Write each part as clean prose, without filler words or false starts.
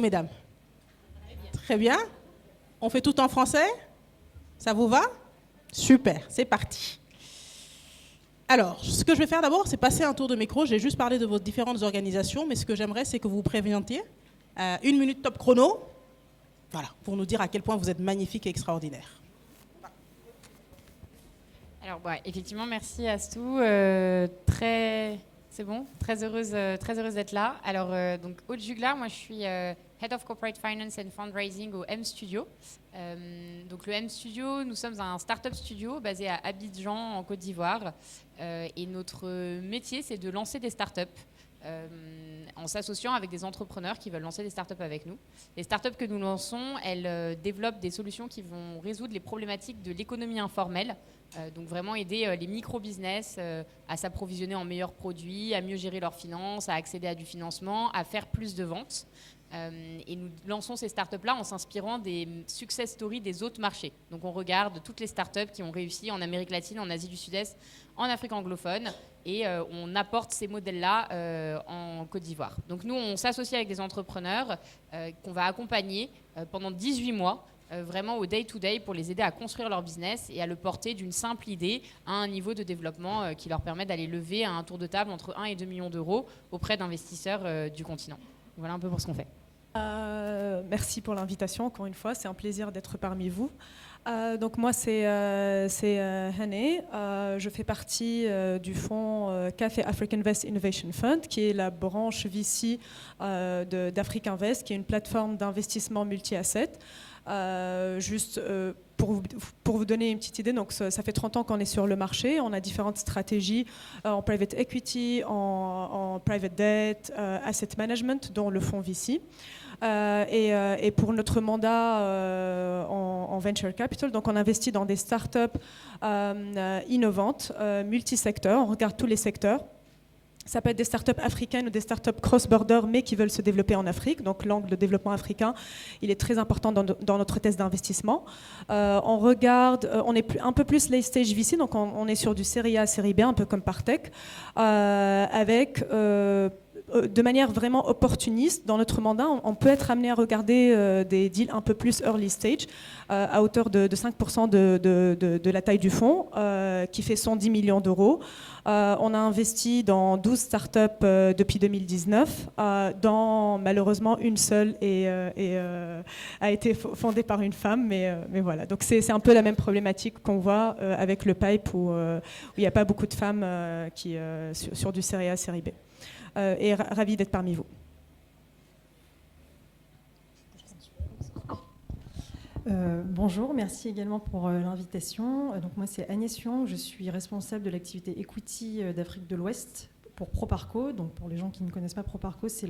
mesdames? Très bien. On fait tout en français? Ça vous va? Super, c'est parti. Alors, ce que je vais faire d'abord, c'est passer un tour de micro. J'ai juste parlé de vos différentes organisations, mais ce que j'aimerais, c'est que vous vous préveniez. 1 minute top chrono. Voilà, pour nous dire à quel point vous êtes magnifique et extraordinaire. Alors, effectivement, merci Astou. C'est bon, très heureuse d'être là. Alors, donc, Aude Juglar, moi je suis Head of Corporate Finance and Fundraising au M Studio. Donc, le M Studio, nous sommes un startup studio basé à Abidjan, en Côte d'Ivoire. Et notre métier, c'est de lancer des startups. En s'associant avec des entrepreneurs qui veulent lancer des startups avec nous. Les startups que nous lançons, elles développent des solutions qui vont résoudre les problématiques de l'économie informelle. Donc vraiment aider les micro-business à s'approvisionner en meilleurs produits, à mieux gérer leurs finances, à accéder à du financement, à faire plus de ventes. Et nous lançons ces startups-là en s'inspirant des success stories des autres marchés. Donc on regarde toutes les startups qui ont réussi en Amérique latine, en Asie du Sud-Est, en Afrique anglophone, et on apporte ces modèles-là en Côte d'Ivoire. Donc nous, on s'associe avec des entrepreneurs qu'on va accompagner pendant 18 mois, vraiment au day-to-day, pour les aider à construire leur business et à le porter d'une simple idée à un niveau de développement qui leur permet d'aller lever à un tour de table entre 1 et 2 millions d'euros auprès d'investisseurs du continent. Voilà un peu pour ce qu'on fait. Merci pour l'invitation, encore une fois, c'est un plaisir d'être parmi vous. Donc moi c'est Hané, je fais partie du fonds Café Africa Invest Innovation Fund, qui est la branche VC d'Africa Invest, qui est une plateforme d'investissement multi-assets. Pour vous donner une petite idée, donc ça fait 30 ans qu'on est sur le marché, on a différentes stratégies en private equity, en private debt, asset management, dont le fonds VC. Et pour notre mandat en venture capital, donc on investit dans des startups innovantes, multisecteurs, on regarde tous les secteurs. Ça peut être des startups africaines ou des startups cross-border, mais qui veulent se développer en Afrique. Donc l'angle de développement africain, il est très important dans notre thèse d'investissement. On regarde, on est un peu plus late stage VC, donc on est sur du série A, série B, un peu comme Partech, avec de manière vraiment opportuniste. Dans notre mandat, on peut être amené à regarder des deals un peu plus early stage, à hauteur de 5% de la taille du fonds, qui fait 110 millions d'euros. On a investi dans 12 startups depuis 2019, dont malheureusement une seule a été fondée par une femme, mais voilà. Donc c'est un peu la même problématique qu'on voit avec le pipe où il n'y a pas beaucoup de femmes sur du série A, série B. Et ravi d'être parmi vous. Bonjour, merci également pour l'invitation. Donc moi c'est Agnès Huang, je suis responsable de l'activité equity d'Afrique de l'Ouest pour Proparco. Donc pour les gens qui ne connaissent pas Proparco, c'est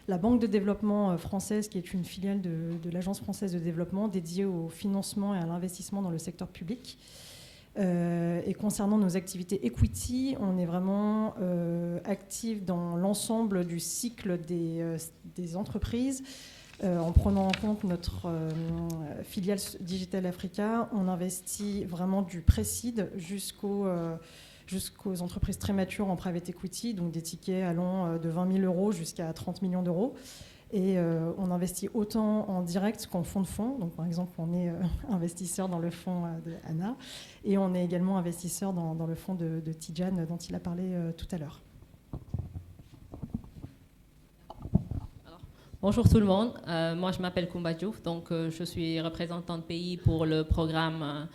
la banque de développement française qui est une filiale de l'Agence française de développement dédiée au financement et à l'investissement dans le secteur public. Et concernant nos activités equity, on est vraiment actifs dans l'ensemble du cycle des entreprises. En prenant en compte notre filiale Digital Africa, on investit vraiment du pré-seed jusqu'aux entreprises très matures en private equity, donc des tickets allant de 20 000 euros jusqu'à 30 millions d'euros. Et on investit autant en direct qu'en fonds de fonds. Donc, par exemple, on est investisseur dans le fonds de Anna et on est également investisseur dans le fonds de Tidjane dont il a parlé tout à l'heure. Bonjour tout le monde, moi je m'appelle Koumba Diouf, donc je suis représentante pays pour le programme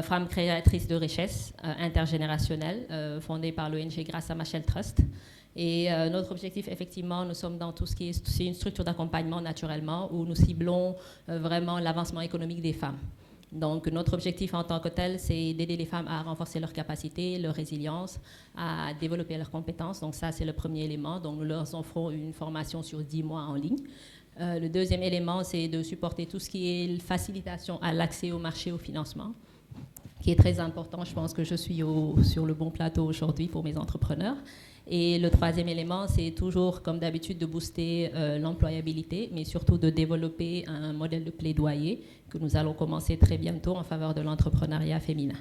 Femmes créatrices de richesse intergénérationnelle fondé par l'ONG Grâce à Machel Trust. Et notre objectif, effectivement, nous sommes dans tout ce qui est, c'est une structure d'accompagnement naturellement où nous ciblons vraiment l'avancement économique des femmes. Donc notre objectif en tant que tel, c'est d'aider les femmes à renforcer leurs capacités, leur résilience, à développer leurs compétences. Donc ça, c'est le premier élément. Donc nous leur offrons une formation sur 10 mois en ligne. Le deuxième élément, c'est de supporter tout ce qui est facilitation à l'accès au marché, au financement, qui est très important. Je pense que je suis sur le bon plateau aujourd'hui pour mes entrepreneurs. Et le troisième élément, c'est toujours, comme d'habitude, de booster l'employabilité, mais surtout de développer un modèle de plaidoyer que nous allons commencer très bientôt en faveur de l'entrepreneuriat féminin.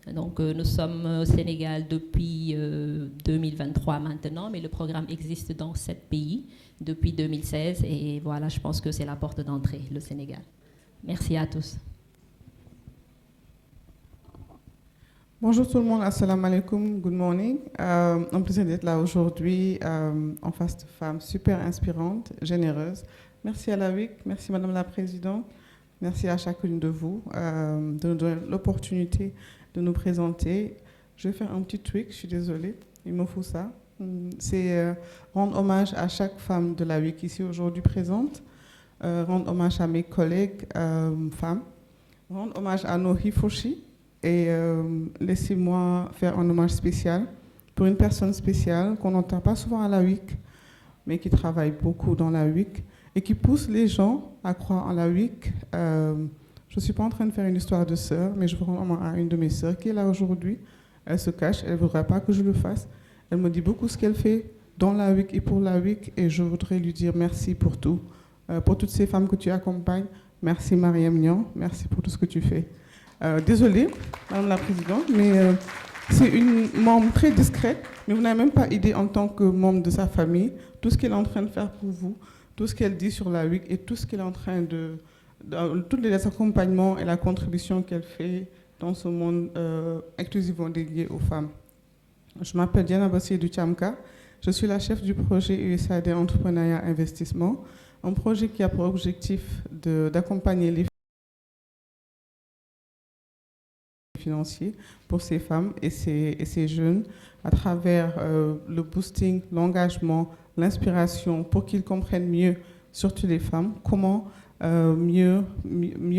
Donc, nous sommes au Sénégal depuis 2023 maintenant, mais le programme existe dans 7 pays depuis 2016. Et voilà, je pense que c'est la porte d'entrée, le Sénégal. Merci à tous. Bonjour tout le monde, assalamu alaikum, good morning. Un plaisir d'être là aujourd'hui en face de femmes super inspirantes, généreuses. Merci à la WIC, merci Madame la Présidente, merci à chacune de vous de nous donner l'opportunité de nous présenter. Je vais faire un petit tweak, je suis désolée, il me faut ça. C'est rendre hommage à chaque femme de la WIC ici aujourd'hui présente, rendre hommage à mes collègues femmes, rendre hommage à nos hifoshi. Et laissez-moi faire un hommage spécial pour une personne spéciale qu'on n'entend pas souvent à la WIC, mais qui travaille beaucoup dans la WIC et qui pousse les gens à croire en la WIC. Je ne suis pas en train de faire une histoire de sœur, mais je veux rendre hommage à une de mes sœurs qui est là aujourd'hui. Elle se cache, elle ne voudrait pas que je le fasse. Elle me dit beaucoup ce qu'elle fait dans la WIC et pour la WIC, et je voudrais lui dire merci pour tout. Pour toutes ces femmes que tu accompagnes, merci Mariam Niang, merci pour tout ce que tu fais. Désolée, Madame la Présidente, mais c'est une membre très discrète, mais vous n'avez même pas idée en tant que membre de sa famille, tout ce qu'elle est en train de faire pour vous, tout ce qu'elle dit sur la WIC et tout ce qu'elle est en train tous les accompagnements et la contribution qu'elle fait dans ce monde exclusivement dédié aux femmes. Je m'appelle Diana Bassier du Tchamka, je suis la chef du projet USAID Entrepreneuriat Investissement, un projet qui a pour objectif d'accompagner les financiers pour ces femmes et ces jeunes à travers le boosting, l'engagement, l'inspiration pour qu'ils comprennent mieux, surtout les femmes, comment mieux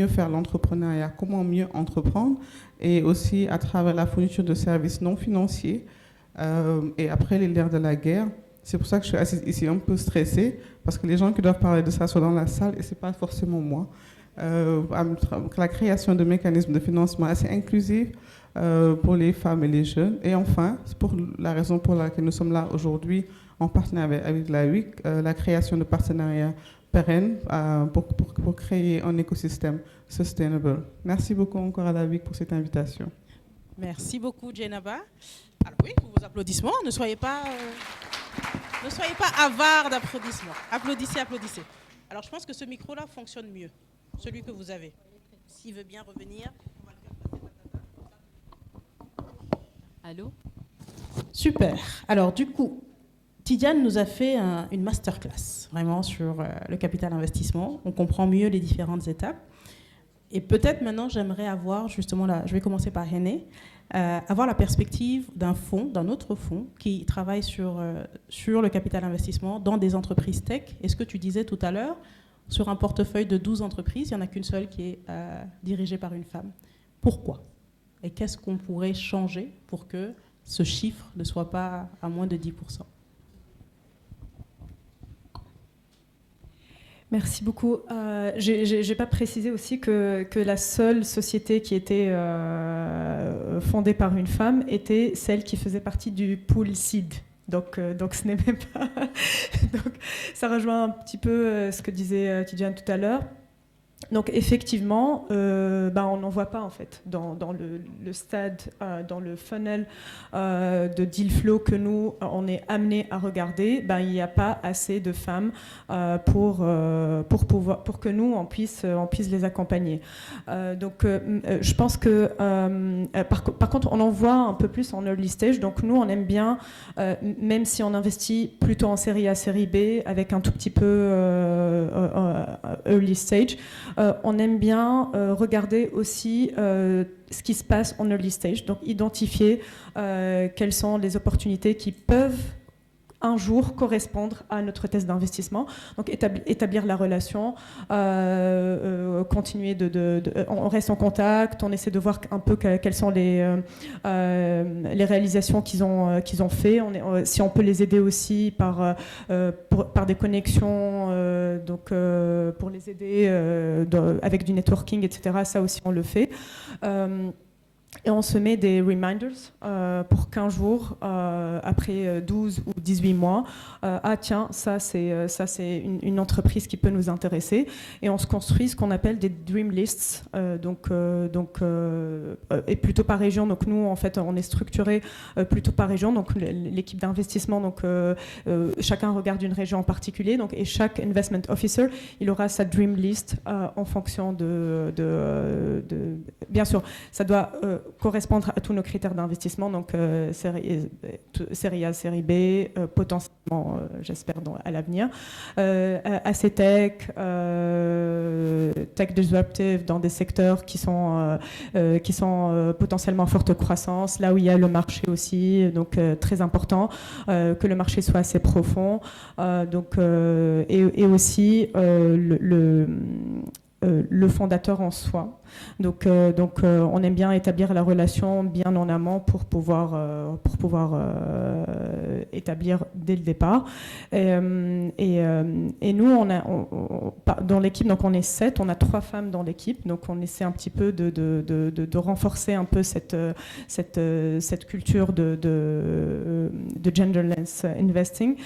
faire l'entrepreneuriat, comment mieux entreprendre, et aussi à travers la fourniture de services non financiers et après l'ère de la guerre. C'est pour ça que je suis assise ici un peu stressée, parce que les gens qui doivent parler de ça sont dans la salle et ce n'est pas forcément moi. La création de mécanismes de financement assez inclusifs pour les femmes et les jeunes. Et enfin, c'est pour la raison pour laquelle nous sommes là aujourd'hui en partenariat avec la WIC, la création de partenariats pérennes pour créer un écosystème sustainable. Merci beaucoup encore à la WIC pour cette invitation. Merci beaucoup, Djenaba. Alors oui, pour vos applaudissements, ne soyez pas avares d'applaudissements. Applaudissez, applaudissez. Alors je pense que ce micro-là fonctionne mieux, celui que vous avez. S'il veut bien revenir, on va le faire passer. Allô ? Super. Alors du coup, Tidiane nous a fait une masterclass, vraiment sur le capital investissement. On comprend mieux les différentes étapes. Et peut-être maintenant, j'aimerais avoir justement, là, je vais commencer par René, avoir la perspective d'un autre fonds qui travaille sur le capital investissement dans des entreprises tech. Et ce que tu disais tout à l'heure, sur un portefeuille de 12 entreprises, il n'y en a qu'une seule qui est dirigée par une femme. Pourquoi ? Et qu'est-ce qu'on pourrait changer pour que ce chiffre ne soit pas à moins de 10%? Merci beaucoup. Je n'ai pas précisé aussi que la seule société qui était fondée par une femme était celle qui faisait partie du pool seed. Donc ce n'est même pas... Donc, ça rejoint un petit peu ce que disait Tidiane tout à l'heure. Donc effectivement, on n'en voit pas en fait dans le stade, dans le funnel de deal flow que nous on est amené à regarder. Il n'y a pas assez de femmes pour que nous on puisse les accompagner. Je pense que par contre on en voit un peu plus en early stage. Donc nous on aime bien, même si on investit plutôt en série A, série B, avec un tout petit peu early stage. On aime bien regarder aussi ce qui se passe en early stage, donc identifier quelles sont les opportunités qui peuvent un jour correspondre à notre thèse d'investissement. Donc établir la relation, continuer on reste en contact, on essaie de voir un peu quelles sont les réalisations qu'ils ont fait. Si on peut les aider aussi par des connexions, pour les aider avec du networking, etc. Ça aussi on le fait. Et on se met des reminders pour 15 jours, après 12 ou 18 mois. Ah tiens, ça c'est une entreprise qui peut nous intéresser. Et on se construit ce qu'on appelle des dream lists, et plutôt par région. Donc nous, en fait, on est structuré plutôt par région. Donc l'équipe d'investissement, donc chacun regarde une région en particulier. Donc, et chaque investment officer, il aura sa dream list en fonction bien sûr, ça doit correspondre à tous nos critères d'investissement, donc série A, série B, potentiellement, j'espère, à l'avenir, assez tech, tech disruptive dans des secteurs qui sont potentiellement en forte croissance, là où il y a le marché aussi, donc très important, que le marché soit assez profond, et aussi le fondateur en soi. Donc, on aime bien établir la relation bien en amont pour pouvoir établir dès le départ. Et nous, dans l'équipe, donc on est 7, on a 3 femmes dans l'équipe, donc on essaie un petit peu de renforcer un peu cette culture de genderless investing.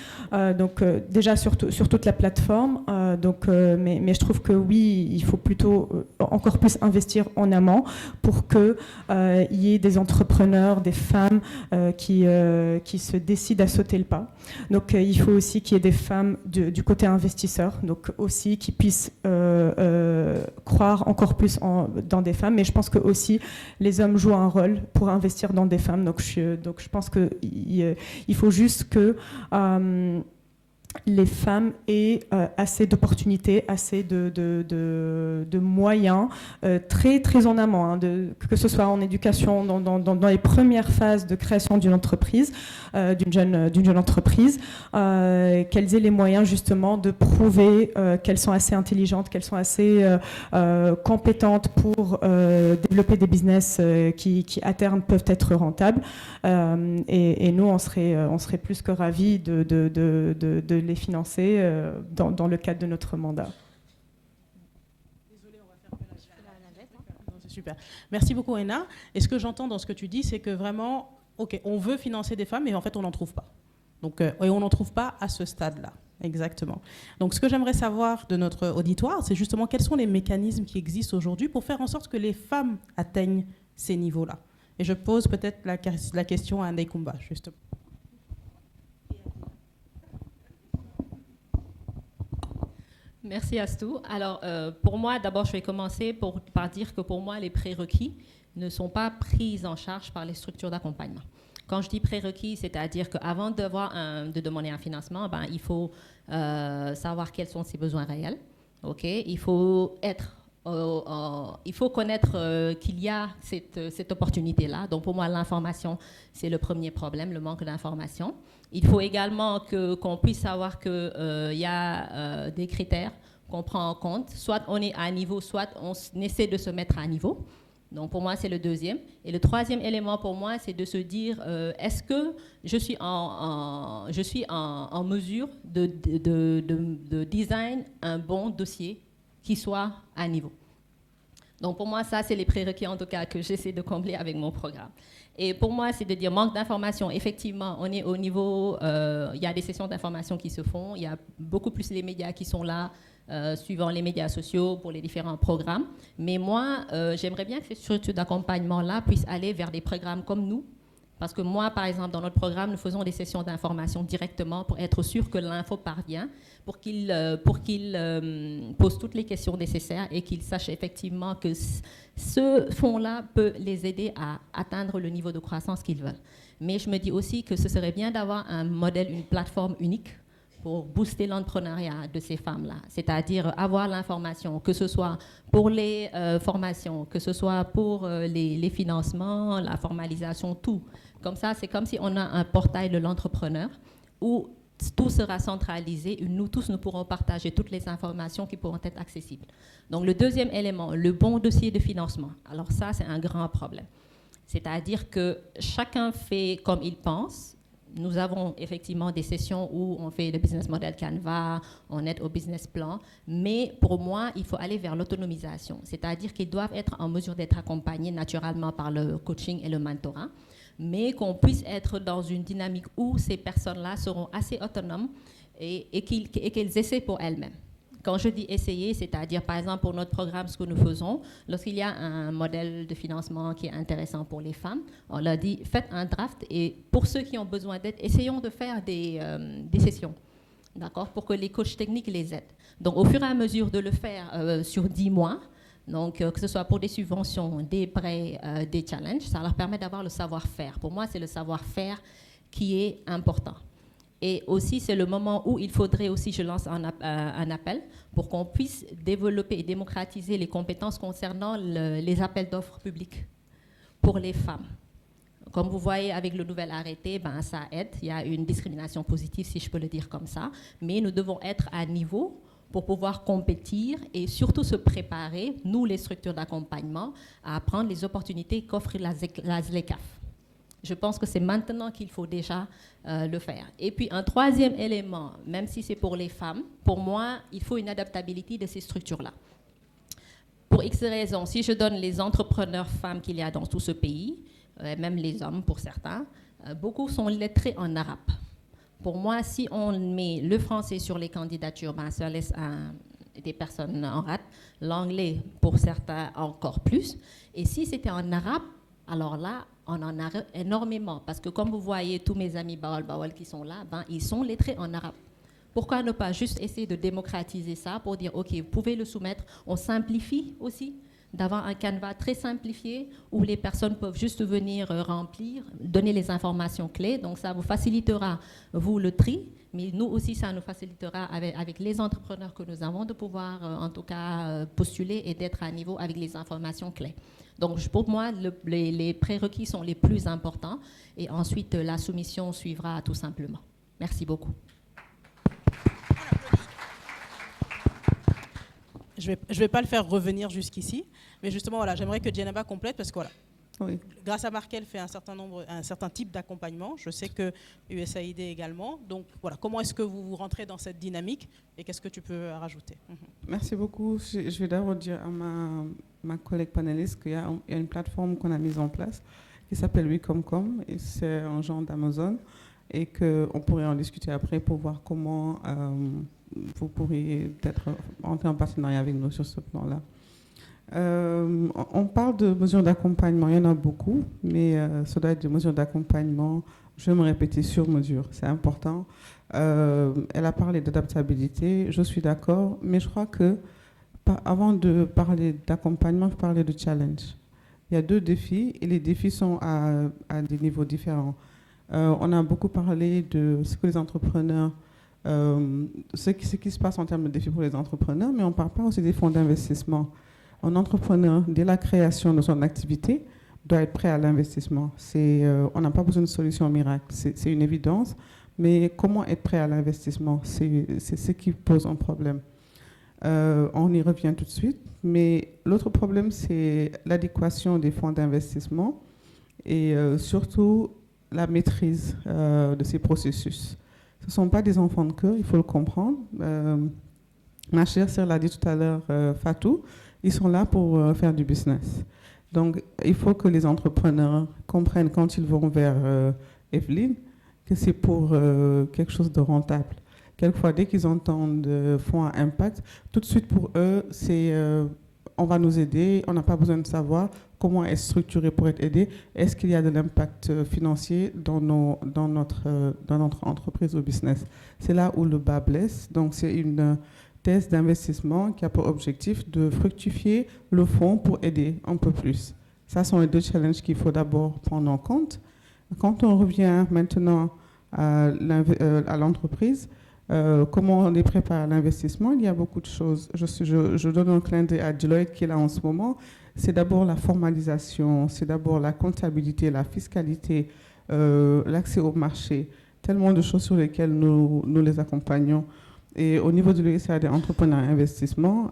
Déjà sur toute la plateforme. Mais je trouve que oui, il faut plutôt encore plus investir en amont pour qu'il y ait des entrepreneurs, des femmes qui se décident à sauter le pas. Donc il faut aussi qu'il y ait des femmes du côté investisseur, donc aussi qui puissent croire encore plus dans des femmes. Mais je pense que aussi les hommes jouent un rôle pour investir dans des femmes. Donc je pense qu'il faut juste que les femmes aient assez d'opportunités, assez de moyens, très, très en amont, que ce soit en éducation, dans les premières phases de création d'une entreprise, d'une jeune entreprise, qu'elles aient les moyens justement de prouver qu'elles sont assez intelligentes, qu'elles sont assez compétentes pour développer des business qui à terme peuvent être rentables. Et nous, on serait plus que ravis de les financer dans le cadre de notre mandat. Désolée, on va faire la navette. C'est super. Merci beaucoup, Ena. Et ce que j'entends dans ce que tu dis, c'est que vraiment, ok, on veut financer des femmes, mais en fait, on n'en trouve pas. Donc, et on n'en trouve pas à ce stade-là. Exactement. Donc, ce que j'aimerais savoir de notre auditoire, c'est justement quels sont les mécanismes qui existent aujourd'hui pour faire en sorte que les femmes atteignent ces niveaux-là. Et je pose peut-être la question à Ndeye Kumba, justement. Merci Astou. Alors, pour moi, d'abord, je vais commencer par dire que pour moi, les prérequis ne sont pas pris en charge par les structures d'accompagnement. Quand je dis prérequis, c'est-à-dire qu'avant de demander un financement, il faut savoir quels sont ses besoins réels. Okay? Il faut connaître qu'il y a cette opportunité-là. Donc, pour moi, l'information, c'est le premier problème, le manque d'information. Il faut également qu'on puisse savoir qu'il y a des critères qu'on prend en compte. Soit on est à niveau, soit on essaie de se mettre à niveau. Donc, pour moi, c'est le deuxième. Et le troisième élément, pour moi, c'est de se dire, est-ce que je suis en mesure de design un bon dossier qui soit à niveau. Donc, pour moi, ça, c'est les prérequis, en tout cas, que j'essaie de combler avec mon programme. Et pour moi, c'est de dire manque d'information. Effectivement, on est au niveau... il y a des sessions d'information qui se font. Il y a beaucoup plus les médias qui sont là, suivant les médias sociaux pour les différents programmes. Mais moi, j'aimerais bien que ces structures d'accompagnement-là puissent aller vers des programmes comme nous. Parce que moi, par exemple, dans notre programme, nous faisons des sessions d'information directement pour être sûr que l'info parvient, pour qu'ils posent toutes les questions nécessaires et qu'ils sachent effectivement que ce fonds-là peut les aider à atteindre le niveau de croissance qu'ils veulent. Mais je me dis aussi que ce serait bien d'avoir un modèle, une plateforme unique pour booster l'entrepreneuriat de ces femmes-là, c'est-à-dire avoir l'information, que ce soit pour les formations, que ce soit pour les financements, la formalisation, tout. Comme ça, c'est comme si on a un portail de l'entrepreneur où tout sera centralisé et nous tous, nous pourrons partager toutes les informations qui pourront être accessibles. Donc, le deuxième élément, le bon dossier de financement. Alors ça, c'est un grand problème. C'est-à-dire que chacun fait comme il pense. nous avons effectivement des sessions où on fait le business model Canva, on aide au business plan, mais pour moi, il faut aller vers l'autonomisation, c'est-à-dire qu'ils doivent être en mesure d'être accompagnés naturellement par le coaching et le mentorat, mais qu'on puisse être dans une dynamique où ces personnes-là seront assez autonomes et qu'elles essaient pour elles-mêmes. Quand je dis essayer, c'est-à-dire, par exemple, pour notre programme, ce que nous faisons, lorsqu'il y a un modèle de financement qui est intéressant pour les femmes, on leur dit, faites un draft, et pour ceux qui ont besoin d'aide, essayons de faire des sessions, d'accord, pour que les coachs techniques les aident. Donc, au fur et à mesure de le faire sur 10 mois, donc, que ce soit pour des subventions, des prêts, des challenges, ça leur permet d'avoir le savoir-faire. Pour moi, c'est le savoir-faire qui est important. Et aussi, c'est le moment où il faudrait aussi, je lance un appel pour qu'on puisse développer et démocratiser les compétences concernant les appels d'offres publics pour les femmes. Comme vous voyez avec le nouvel arrêté, ben, ça aide. Il y a une discrimination positive, si je peux le dire comme ça. Mais nous devons être à niveau pour pouvoir compétir et surtout se préparer, nous, les structures d'accompagnement, à prendre les opportunités qu'offre la ZLECAf. Je pense que c'est maintenant qu'il faut déjà le faire. Et puis un troisième élément, même si c'est pour les femmes, pour moi, il faut une adaptabilité de ces structures-là. Pour X raisons, si je donne les entrepreneurs femmes qu'il y a dans tout ce pays, même les hommes pour certains, beaucoup sont lettrés en arabe. Pour moi, si on met le français sur les candidatures, ben, ça laisse des personnes en rate. L'anglais, pour certains, encore plus. Et si c'était en arabe, alors là, on en a énormément. Parce que comme vous voyez, tous mes amis Bawal qui sont là, ben, ils sont lettrés en arabe. Pourquoi ne pas juste essayer de démocratiser ça pour dire, OK, vous pouvez le soumettre. On simplifie aussi, d'avoir un Canva très simplifié où les personnes peuvent juste venir remplir, donner les informations clés. Donc, ça vous facilitera, vous, le tri. Mais nous aussi, ça nous facilitera avec les entrepreneurs que nous avons de pouvoir, en tout cas, postuler et d'être à niveau avec les informations clés. Donc, pour moi, les prérequis sont les plus importants. Et ensuite, la soumission suivra tout simplement. Merci beaucoup. Je vais pas le faire revenir jusqu'ici, mais justement, voilà, j'aimerais que Djenaba complète parce que voilà, oui. Grâce à Markel fait un certain type d'accompagnement. Je sais que USAID également. Donc voilà, comment est-ce que vous rentrez dans cette dynamique et qu'est-ce que tu peux rajouter? Merci beaucoup. Je vais d'abord dire à ma collègue panéliste qu'il y a une plateforme qu'on a mise en place qui s'appelle WeComCom et c'est un genre d'Amazon et qu'on pourrait en discuter après pour voir comment vous pourriez peut-être entrer en partenariat avec nous sur ce plan-là. On parle de mesures d'accompagnement, il y en a beaucoup, mais ça doit être des mesures d'accompagnement, je vais me répéter, sur mesure, c'est important. Elle a parlé d'adaptabilité, je suis d'accord, mais je crois que avant de parler d'accompagnement, je parlais de challenge. Il y a 2 défis et les défis sont à des niveaux différents. On a beaucoup parlé de ce que les entrepreneurs, ce qui se passe en termes de défis pour les entrepreneurs, mais on ne parle pas aussi des fonds d'investissement. Un entrepreneur, dès la création de son activité, doit être prêt à l'investissement. On n'a pas besoin de solution miracle, c'est une évidence, mais comment être prêt à l'investissement, c'est ce qui pose un problème. On y revient tout de suite, mais l'autre problème, c'est l'adéquation des fonds d'investissement et surtout la maîtrise de ces processus. Ce ne sont pas des enfants de cœur, il faut le comprendre. Ma chère sœur l'a dit tout à l'heure, Fatou, ils sont là pour faire du business. Donc, il faut que les entrepreneurs comprennent quand ils vont vers Evelyne que c'est pour quelque chose de rentable. Quelquefois, dès qu'ils entendent fonds à impact, tout de suite pour eux, c'est on va nous aider, on n'a pas besoin de savoir comment est structuré pour être aidé. Est-ce qu'il y a de l'impact financier dans notre entreprise ou business? C'est là où le bas blesse. Donc, c'est une thèse d'investissement qui a pour objectif de fructifier le fonds pour aider un peu plus. Ça sont les 2 challenges qu'il faut d'abord prendre en compte. Quand on revient maintenant à l'entreprise, comment on les prépare à l'investissement, il y a beaucoup de choses. Je donne un clin d'œil à Deloitte qui est là en ce moment. C'est d'abord la formalisation, c'est d'abord la comptabilité, la fiscalité, l'accès au marché, tellement de choses sur lesquelles nous les accompagnons. Et au niveau de l'USAID Entrepreneur et Investissement,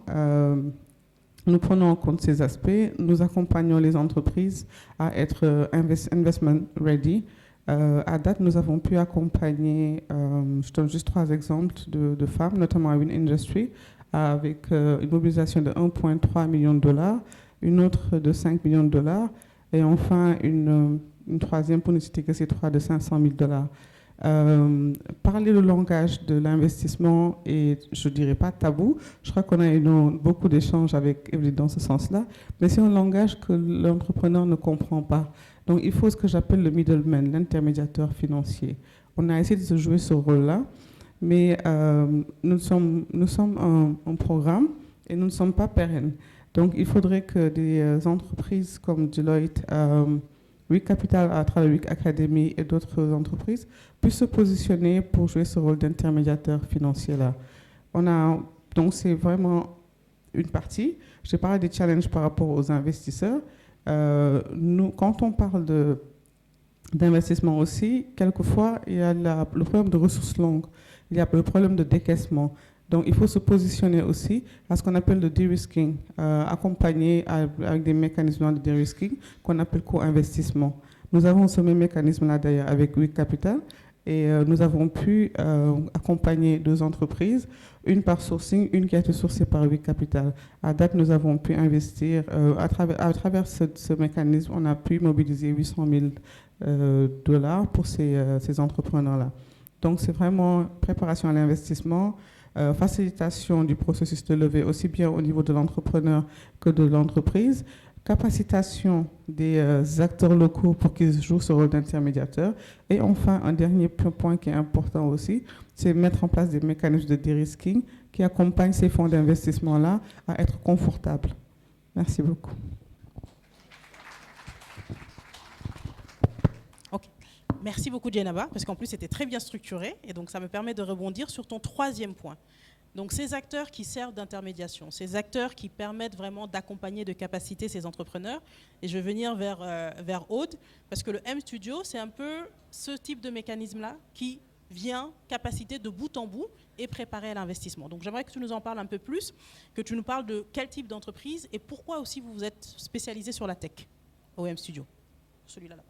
nous prenons en compte ces aspects. Nous accompagnons les entreprises à être investment ready. À date, nous avons pu accompagner, je donne juste 3 exemples de femmes, notamment à Win Industry, avec une mobilisation de 1,3 million de dollars, une autre de 5 millions de dollars, et enfin une troisième, pour ne citer que ces 3, de 500 000 dollars. Parler le langage de l'investissement est, je ne dirais pas tabou, je crois qu'on a eu beaucoup d'échanges avec Evelyne dans ce sens-là, mais c'est un langage que l'entrepreneur ne comprend pas. Donc il faut ce que j'appelle le middleman, l'intermédiateur financier. On a essayé de se jouer ce rôle-là, mais nous sommes un programme et nous ne sommes pas pérennes. Donc il faudrait que des entreprises comme Deloitte, WIC Capital à travers WIC Academy et d'autres entreprises puissent se positionner pour jouer ce rôle d'intermédiateur financier-là. Donc c'est vraiment une partie. J'ai parlé des challenges par rapport aux investisseurs. Quand on parle d'investissement aussi, quelquefois, il y a le problème de ressources longues, il y a le problème de décaissement. Donc, il faut se positionner aussi à ce qu'on appelle le de-risking, accompagné avec des mécanismes de de-risking qu'on appelle co-investissement. Nous avons ce même mécanisme-là d'ailleurs avec WIC Capital et nous avons pu accompagner 2 entreprises, une par sourcing, une qui a été sourcée par WIC Capital. À date, nous avons pu investir, à travers ce mécanisme, on a pu mobiliser 800 000 dollars pour ces entrepreneurs-là. Donc, c'est vraiment préparation à l'investissement, facilitation du processus de levée, aussi bien au niveau de l'entrepreneur que de l'entreprise, capacitation des acteurs locaux pour qu'ils jouent ce rôle d'intermédiateur. Et enfin, un dernier point qui est important aussi, c'est mettre en place des mécanismes de de-risking qui accompagnent ces fonds d'investissement-là à être confortables. Merci beaucoup. Ok. Merci beaucoup, Djenaba, parce qu'en plus, c'était très bien structuré. Et donc, ça me permet de rebondir sur ton 3e point. Donc, ces acteurs qui servent d'intermédiation, ces acteurs qui permettent vraiment d'accompagner de capacité ces entrepreneurs. Et je vais venir vers Aude, parce que le M-Studio, c'est un peu ce type de mécanisme-là qui vient capaciter de bout en bout et préparer à l'investissement. Donc, j'aimerais que tu nous en parles un peu plus, que tu nous parles de quel type d'entreprise et pourquoi aussi vous vous êtes spécialisé sur la tech au M-Studio. Celui-là, là-bas.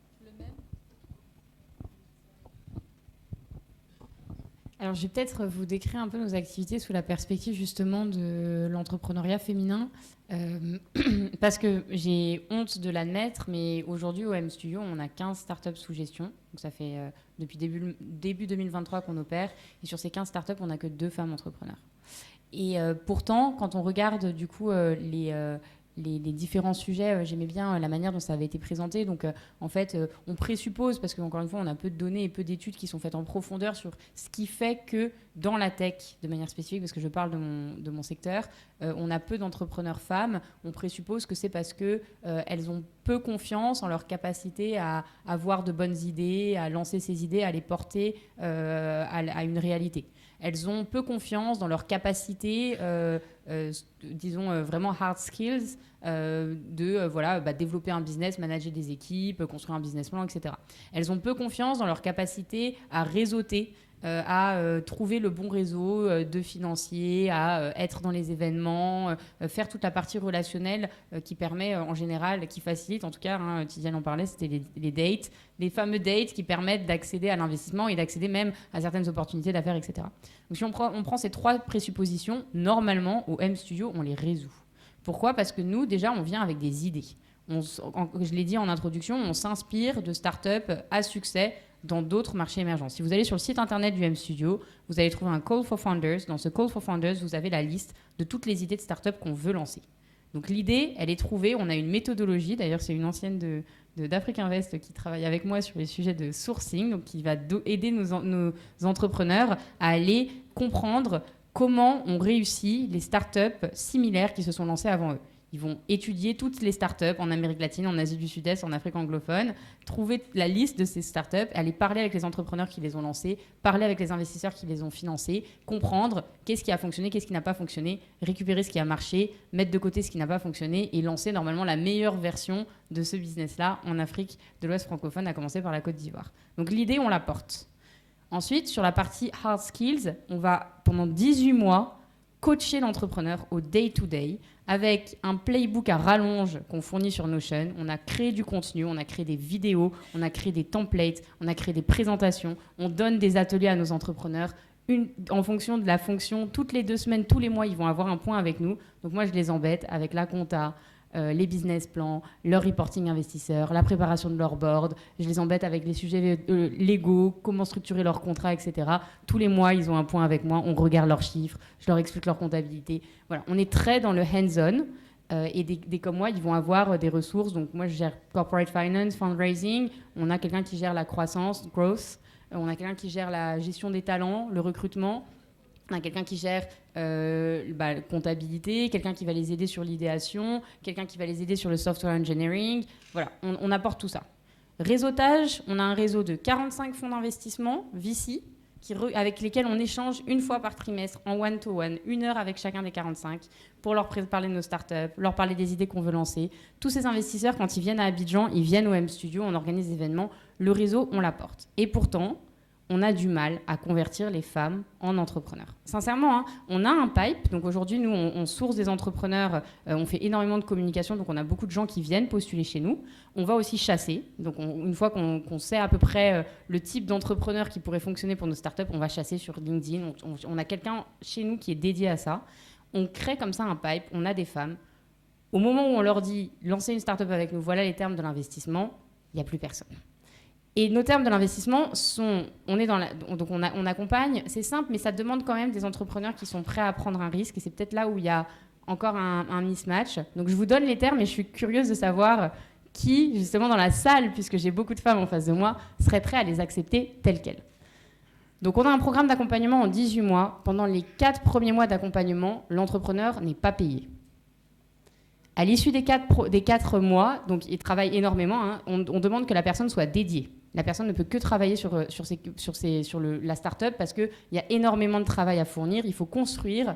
Alors, je vais peut-être vous décrire un peu nos activités sous la perspective justement de l'entrepreneuriat féminin, parce que j'ai honte de l'admettre, mais aujourd'hui au M-Studio, on a 15 startups sous gestion. Donc ça fait depuis début 2023 qu'on opère. Et sur ces 15 startups, on n'a que 2 femmes entrepreneurs. Et pourtant, quand on regarde du coup les différents sujets, j'aimais bien la manière dont ça avait été présenté. Donc, en fait, on présuppose, parce qu'encore une fois, on a peu de données et peu d'études qui sont faites en profondeur sur ce qui fait que dans la tech, de manière spécifique, parce que je parle de mon secteur, on a peu d'entrepreneurs femmes. On présuppose que c'est parce qu'elles ont peu confiance en leur capacité à avoir de bonnes idées, à lancer ces idées, à les porter à une réalité. Elles ont peu confiance dans leur capacité, disons vraiment hard skills, de développer un business, manager des équipes, construire un business plan, etc. Elles ont peu confiance dans leur capacité à réseauter, à trouver le bon réseau de financiers, à être dans les événements, faire toute la partie relationnelle qui permet en général, qui facilite en tout cas, Tidiane en parlait, c'était les dates, les fameux dates qui permettent d'accéder à l'investissement et d'accéder même à certaines opportunités d'affaires, etc. Donc si on prend ces 3 présuppositions, normalement au M-Studio, on les résout. Pourquoi ? Parce que nous, déjà, on vient avec des idées. Je l'ai dit en introduction, on s'inspire de startups à succès dans d'autres marchés émergents. Si vous allez sur le site internet du M-Studio, vous allez trouver un Call for Founders. Dans ce Call for Founders, vous avez la liste de toutes les idées de startups qu'on veut lancer. Donc l'idée, elle est trouvée. On a une méthodologie. D'ailleurs, c'est une ancienne d'Afrique Invest qui travaille avec moi sur les sujets de sourcing, donc qui va aider nos entrepreneurs à aller comprendre comment on réussit les startups similaires qui se sont lancées avant eux. Ils vont étudier toutes les startups en Amérique latine, en Asie du Sud-Est, en Afrique anglophone, trouver la liste de ces startups, aller parler avec les entrepreneurs qui les ont lancées, parler avec les investisseurs qui les ont financés, comprendre qu'est-ce qui a fonctionné, qu'est-ce qui n'a pas fonctionné, récupérer ce qui a marché, mettre de côté ce qui n'a pas fonctionné et lancer normalement la meilleure version de ce business-là en Afrique de l'Ouest francophone, à commencer par la Côte d'Ivoire. Donc l'idée, on la porte. Ensuite, sur la partie hard skills, on va pendant 18 mois coacher l'entrepreneur au day-to-day avec un playbook à rallonge qu'on fournit sur Notion. On a créé du contenu, on a créé des vidéos, on a créé des templates, on a créé des présentations, on donne des ateliers à nos entrepreneurs. En fonction de la fonction, toutes les 2 semaines, tous les mois, ils vont avoir un point avec nous. Donc moi, je les embête avec la compta, les business plans, leur reporting investisseur, la préparation de leur board. Je les embête avec les sujets légaux, comment structurer leur contrat, etc. Tous les mois, ils ont un point avec moi. On regarde leurs chiffres, je leur explique leur comptabilité. Voilà, on est très dans le hands-on. Et des comme moi, ils vont avoir des ressources. Donc moi, je gère corporate finance, fundraising. On a quelqu'un qui gère la croissance, growth. On a quelqu'un qui gère la gestion des talents, le recrutement. On a quelqu'un qui gère comptabilité, quelqu'un qui va les aider sur l'idéation, quelqu'un qui va les aider sur le software engineering. Voilà, on apporte tout ça. Réseautage, on a un réseau de 45 fonds d'investissement, VC, avec lesquels on échange une fois par trimestre en one-to-one, 1 heure avec chacun des 45, pour leur parler de nos startups, leur parler des idées qu'on veut lancer. Tous ces investisseurs, quand ils viennent à Abidjan, ils viennent au M-Studio, on organise des événements. Le réseau, on l'apporte. Et pourtant, on a du mal à convertir les femmes en entrepreneurs. Sincèrement, hein, on a un pipe. Donc aujourd'hui, nous, on source des entrepreneurs. On fait énormément de communication. Donc on a beaucoup de gens qui viennent postuler chez nous. On va aussi chasser. Donc une fois qu'on sait à peu près le type d'entrepreneur qui pourrait fonctionner pour nos startups, on va chasser sur LinkedIn. On a quelqu'un chez nous qui est dédié à ça. On crée comme ça un pipe. On a des femmes. Au moment où on leur dit « lancez une startup avec nous, voilà les termes de l'investissement », il n'y a plus personne. Et nos termes de l'investissement sont, on accompagne, c'est simple, mais ça demande quand même des entrepreneurs qui sont prêts à prendre un risque. Et c'est peut-être là où il y a encore un mismatch. Donc je vous donne les termes et je suis curieuse de savoir qui, justement dans la salle, puisque j'ai beaucoup de femmes en face de moi, serait prêt à les accepter telles quelles. Donc on a un programme d'accompagnement en 18 mois. Pendant les 4 premiers mois d'accompagnement, l'entrepreneur n'est pas payé. À l'issue des 4 mois, donc il travaille énormément, hein, on demande que la personne soit dédiée. La personne ne peut que travailler sur la start-up parce qu'il y a énormément de travail à fournir. Il faut construire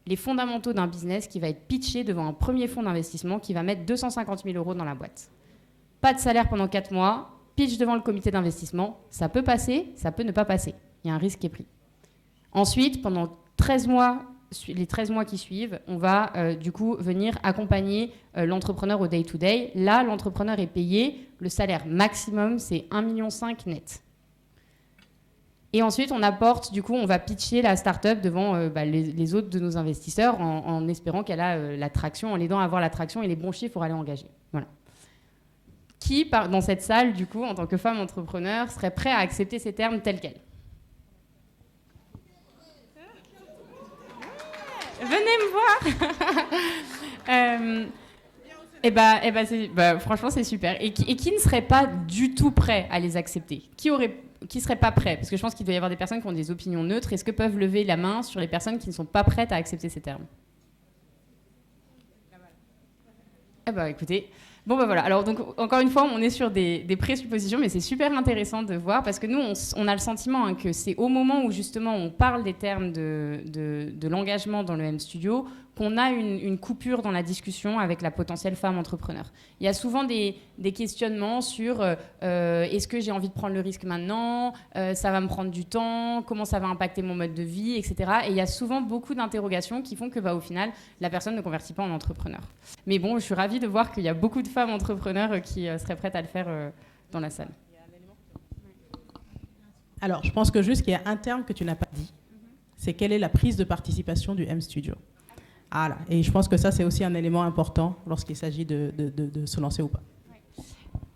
les fondamentaux d'un business qui va être pitché devant un premier fonds d'investissement qui va mettre 250 000 € dans la boîte. Pas de salaire pendant 4 mois, pitch devant le comité d'investissement. Ça peut passer, ça peut ne pas passer. Il y a un risque qui est pris. Ensuite, pendant 13 mois, les 13 mois qui suivent, on va du coup venir accompagner l'entrepreneur au day-to-day. Là, l'entrepreneur est payé. Le salaire maximum, c'est 1,5 million net. Et ensuite, on apporte, du coup, on va pitcher la start-up devant les autres de nos investisseurs en espérant qu'elle a la traction, en l'aidant à avoir la traction et les bons chiffres pour aller engager. Voilà. Qui, dans cette salle, du coup, en tant que femme entrepreneur, serait prêt à accepter ces termes tels quels ? Venez me voir. Franchement, c'est super. Et qui ne serait pas du tout prêt à les accepter ? Qui serait pas prêt ? Parce que je pense qu'il doit y avoir des personnes qui ont des opinions neutres. Est-ce que peuvent lever la main sur les personnes qui ne sont pas prêtes à accepter ces termes ? Écoutez. Bon, voilà. Alors, donc, encore une fois, on est sur des présuppositions, mais c'est super intéressant de voir parce que nous, on a le sentiment que c'est au moment où, justement, on parle des termes de l'engagement dans le M-Studio qu'on a une coupure dans la discussion avec la potentielle femme entrepreneur. Il y a souvent des questionnements sur est-ce que j'ai envie de prendre le risque maintenant, ça va me prendre du temps, comment ça va impacter mon mode de vie, etc. Et il y a souvent beaucoup d'interrogations qui font que, au final, la personne ne convertit pas en entrepreneur. Mais bon, je suis ravie de voir qu'il y a beaucoup de femmes entrepreneurs qui seraient prêtes à le faire dans la salle. Alors, je pense que juste qu'il y a un terme que tu n'as pas dit, c'est quelle est la prise de participation du M-Studio. Voilà. Et je pense que ça, c'est aussi un élément important lorsqu'il s'agit de se lancer ou pas.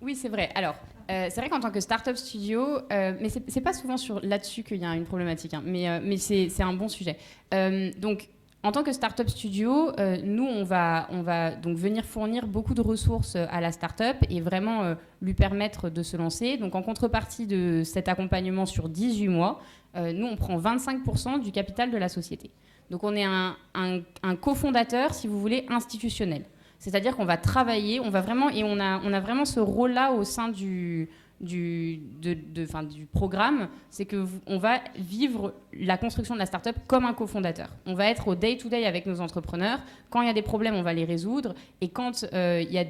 Oui, c'est vrai. Alors, c'est vrai qu'en tant que startup studio, mais c'est pas souvent là-dessus qu'il y a une problématique, hein, mais c'est un bon sujet. Donc, en tant que startup studio, nous, on va donc venir fournir beaucoup de ressources à la startup et vraiment lui permettre de se lancer. Donc, en contrepartie de cet accompagnement sur 18 mois, nous, on prend 25% du capital de la société. Donc, on est un cofondateur, si vous voulez, institutionnel. C'est-à-dire qu'on va travailler, on a vraiment ce rôle-là au sein du programme, c'est qu'on va vivre la construction de la start-up comme un cofondateur. On va être au day-to-day avec nos entrepreneurs. Quand il y a des problèmes, on va les résoudre. Et quand il y a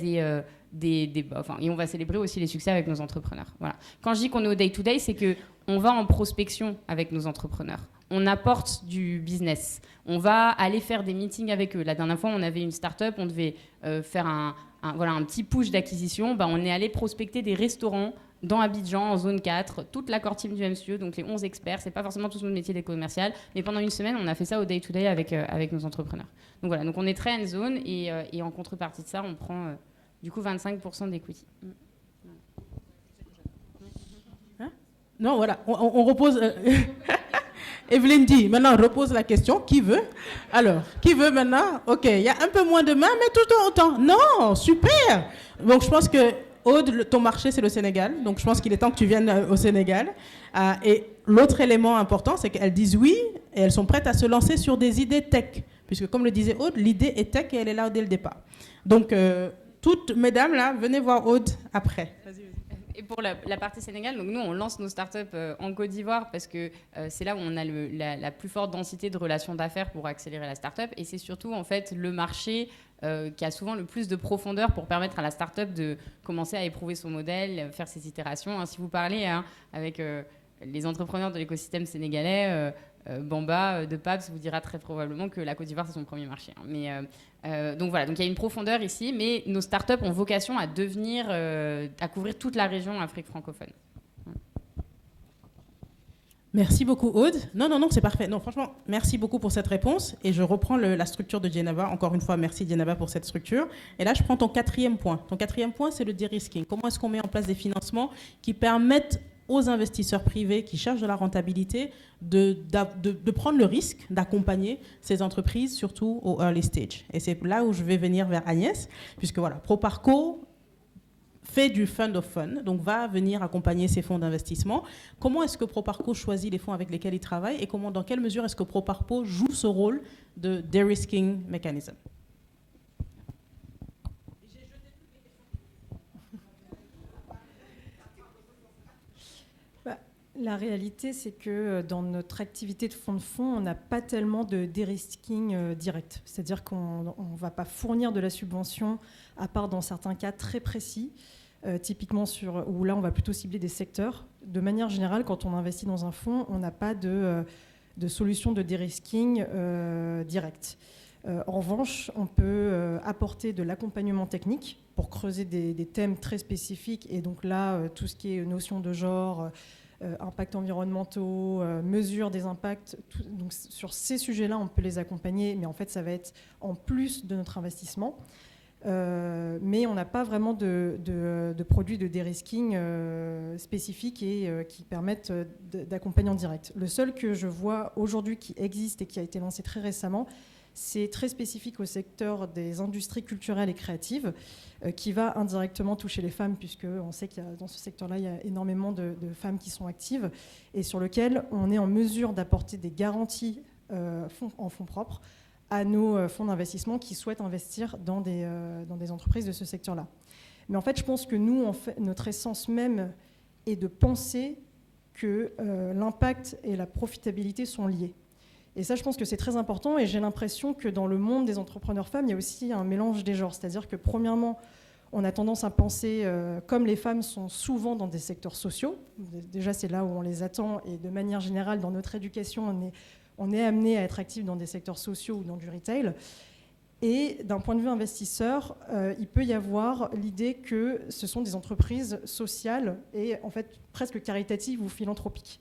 et on va célébrer aussi les succès avec nos entrepreneurs. Voilà. Quand je dis qu'on est au day-to-day, c'est qu'on va en prospection avec nos entrepreneurs. On apporte du business. On va aller faire des meetings avec eux. La dernière fois, on avait une start-up, on devait faire un petit push d'acquisition. On est allé prospecter des restaurants dans Abidjan, en zone 4, toute la core team du MSTUE, donc les 11 experts. C'est pas forcément tout notre métier des commercial, mais pendant une semaine, on a fait ça au day-to-day avec nos entrepreneurs. Donc voilà, donc on est très hands-on et en contrepartie de ça, on prend du coup 25% d'equity. Non, voilà, on repose... Evelyne dit, maintenant repose la question, qui veut? Alors, qui veut maintenant? Ok, il y a un peu moins de mains, mais tout autant. Non, super. Donc je pense que Aude, ton marché c'est le Sénégal, donc je pense qu'il est temps que tu viennes au Sénégal. Et l'autre élément important, c'est qu'elles disent oui et elles sont prêtes à se lancer sur des idées tech, puisque comme le disait Aude, l'idée est tech et elle est là dès le départ. Donc toutes mesdames là, venez voir Aude après. Vas-y. Et pour la partie Sénégal, donc nous, on lance nos startups en Côte d'Ivoire parce que c'est là où on a la plus forte densité de relations d'affaires pour accélérer la startup. Et c'est surtout en fait le marché qui a souvent le plus de profondeur pour permettre à la startup de commencer à éprouver son modèle, faire ses itérations. Si vous parlez avec les entrepreneurs de l'écosystème sénégalais, Bamba de Paps vous dira très probablement que la Côte d'Ivoire c'est son premier marché. Donc voilà, donc il y a une profondeur ici, mais nos startups ont vocation à à couvrir toute la région Afrique francophone. Merci beaucoup Aude. Non, c'est parfait. Non, franchement, merci beaucoup pour cette réponse. Et je reprends la structure de Djenaba. Encore une fois, merci Djenaba pour cette structure. Et là, je prends ton quatrième point. Ton quatrième point, c'est le de-risking. Comment est-ce qu'on met en place des financements qui permettent aux investisseurs privés qui cherchent de la rentabilité de prendre le risque d'accompagner ces entreprises, surtout au early stage. Et c'est là où je vais venir vers Agnès, puisque voilà, Proparco fait du fund of fund, donc va venir accompagner ces fonds d'investissement. Comment est-ce que Proparco choisit les fonds avec lesquels il travaille et dans quelle mesure est-ce que Proparco joue ce rôle de de-risking mechanism? La réalité, c'est que dans notre activité de fonds, on n'a pas tellement de de-risking direct. C'est-à-dire qu'on ne va pas fournir de la subvention, à part dans certains cas très précis, typiquement où là, on va plutôt cibler des secteurs. De manière générale, quand on investit dans un fonds, on n'a pas de solution de de-risking direct. En revanche, on peut apporter de l'accompagnement technique pour creuser des thèmes très spécifiques. Et donc là, tout ce qui est notion de genre... impacts environnementaux, mesure des impacts. Donc sur ces sujets-là, on peut les accompagner, mais en fait, ça va être en plus de notre investissement. Mais on n'a pas vraiment de produits de de-risking spécifiques et qui permettent d'accompagner en direct. Le seul que je vois aujourd'hui qui existe et qui a été lancé très récemment, c'est très spécifique au secteur des industries culturelles et créatives, qui va indirectement toucher les femmes, puisqu'on sait qu'il y a, dans ce secteur-là, il y a énormément de femmes qui sont actives, et sur lequel on est en mesure d'apporter des garanties en fonds propres à nos fonds d'investissement qui souhaitent investir dans des entreprises de ce secteur-là. Mais en fait, je pense que nous, notre essence même est de penser que l'impact et la profitabilité sont liés. Et ça, je pense que c'est très important. Et j'ai l'impression que dans le monde des entrepreneurs femmes, il y a aussi un mélange des genres. C'est-à-dire que, premièrement, on a tendance à penser, comme les femmes sont souvent dans des secteurs sociaux, déjà c'est là où on les attend, et de manière générale, dans notre éducation, on est amené à être actif dans des secteurs sociaux ou dans du retail. Et d'un point de vue investisseur, il peut y avoir l'idée que ce sont des entreprises sociales et en fait presque caritatives ou philanthropiques.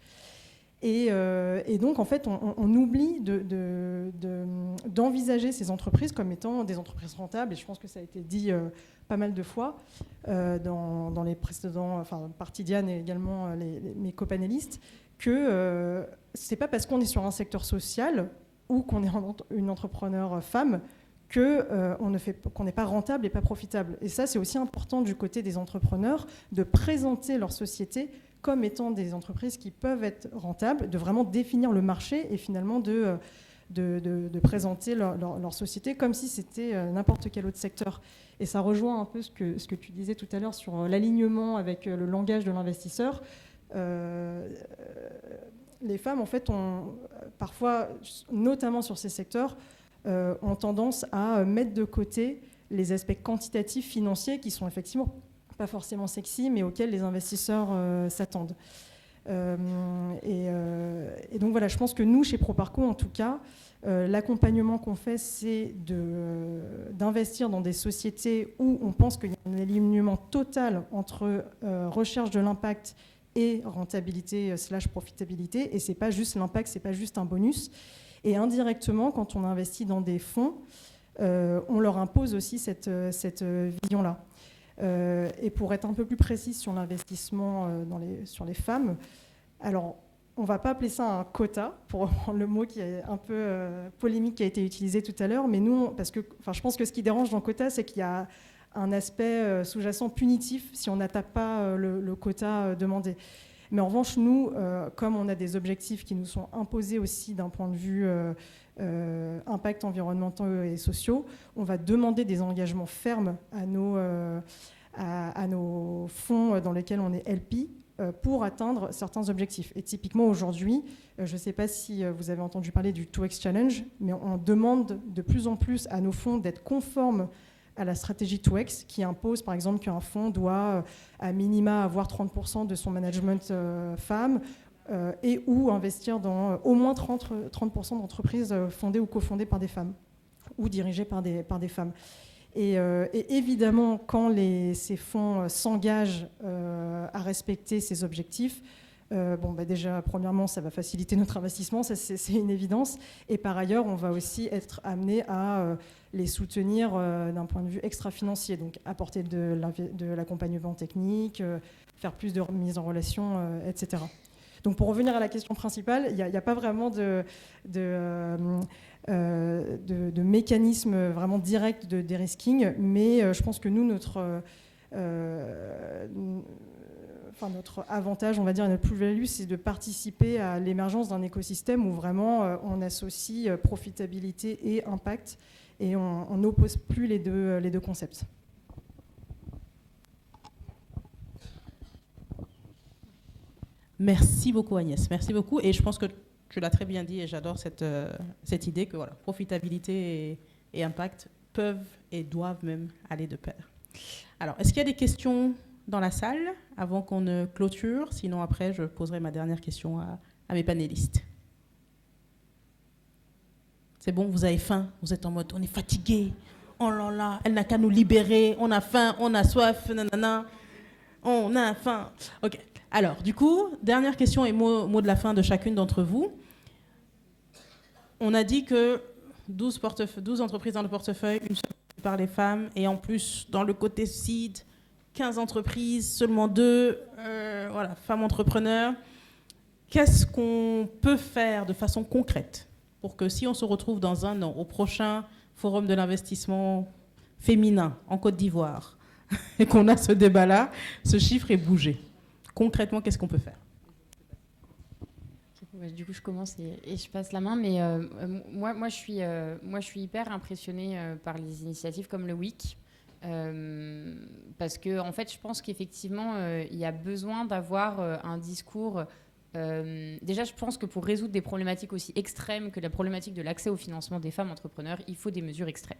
Et donc, en fait, on oublie d'envisager ces entreprises comme étant des entreprises rentables. Et je pense que ça a été dit pas mal de fois dans les précédents, par Tidiane et également mes copanélistes, que c'est pas parce qu'on est sur un secteur social ou qu'on est une entrepreneur femme qu'on n'est pas rentable et pas profitable. Et ça, c'est aussi important du côté des entrepreneurs de présenter leur société comme étant des entreprises qui peuvent être rentables, de vraiment définir le marché et finalement de présenter leur société comme si c'était n'importe quel autre secteur. Et ça rejoint un peu ce que tu disais tout à l'heure sur l'alignement avec le langage de l'investisseur. Les femmes, en fait, parfois, notamment sur ces secteurs, ont tendance à mettre de côté les aspects quantitatifs financiers qui sont effectivement pas forcément sexy, mais auxquels les investisseurs s'attendent. Et donc voilà, je pense que nous, chez Proparco, en tout cas, l'accompagnement qu'on fait, c'est d'investir dans des sociétés où on pense qu'il y a un alignement total entre recherche de l'impact et rentabilité / profitabilité. Et c'est pas juste l'impact, c'est pas juste un bonus. Et indirectement, quand on investit dans des fonds, on leur impose aussi cette vision-là. Et pour être un peu plus précise sur l'investissement sur les femmes, alors on ne va pas appeler ça un quota, pour reprendre le mot qui est un peu polémique qui a été utilisé tout à l'heure, mais nous, parce que je pense que ce qui dérange dans le quota, c'est qu'il y a un aspect sous-jacent punitif si on n'attaque pas le quota demandé. Mais en revanche, nous, comme on a des objectifs qui nous sont imposés aussi d'un point de vue impact environnementaux et sociaux, on va demander des engagements fermes à nos fonds dans lesquels on est LP pour atteindre certains objectifs. Et typiquement aujourd'hui, je ne sais pas si vous avez entendu parler du 2X Challenge, mais on demande de plus en plus à nos fonds d'être conformes à la stratégie 2X qui impose par exemple qu'un fonds doit à minima avoir 30% de son management femmes et ou investir dans au moins 30% d'entreprises fondées ou cofondées par des femmes ou dirigées par des femmes. Et évidemment, quand ces fonds s'engagent à respecter ces objectifs, déjà, premièrement, ça va faciliter notre investissement, ça, c'est une évidence. Et par ailleurs, on va aussi être amené à les soutenir d'un point de vue extra-financier, donc apporter de l'accompagnement technique, faire plus de mise en relation, etc. Donc pour revenir à la question principale, il n'y a pas vraiment de mécanisme vraiment direct de dérisking, mais je pense que nous, notre avantage, on va dire, et notre plus-value, c'est de participer à l'émergence d'un écosystème où vraiment on associe profitabilité et impact, et on n'oppose plus les deux concepts. Merci beaucoup Agnès, merci beaucoup. Et je pense que tu l'as très bien dit et j'adore cette idée que voilà, profitabilité et impact peuvent et doivent même aller de pair. Alors, est-ce qu'il y a des questions dans la salle avant qu'on ne clôture? Sinon, après, je poserai ma dernière question à mes panélistes. C'est bon, vous avez faim, vous êtes en mode, on est fatigué, oh là là, elle n'a qu'à nous libérer, on a faim, on a soif, nanana, on a faim. Ok. Alors, du coup, dernière question et mot de la fin de chacune d'entre vous. On a dit que 12 entreprises dans le portefeuille, une seule par les femmes, et en plus, dans le côté seed, 15 entreprises, seulement 2 femmes entrepreneurs. Qu'est-ce qu'on peut faire de façon concrète pour que si on se retrouve dans un an, au prochain Forum de l'investissement féminin en Côte d'Ivoire, et qu'on a ce débat-là, ce chiffre est bougé? Concrètement, qu'est-ce qu'on peut faire? Du coup, je commence et je passe la main. Mais moi, je suis hyper impressionnée par les initiatives comme le WIC. Parce que, en fait, je pense qu'effectivement, il y a besoin d'avoir un discours. Déjà, je pense que pour résoudre des problématiques aussi extrêmes que la problématique de l'accès au financement des femmes entrepreneurs, il faut des mesures extrêmes.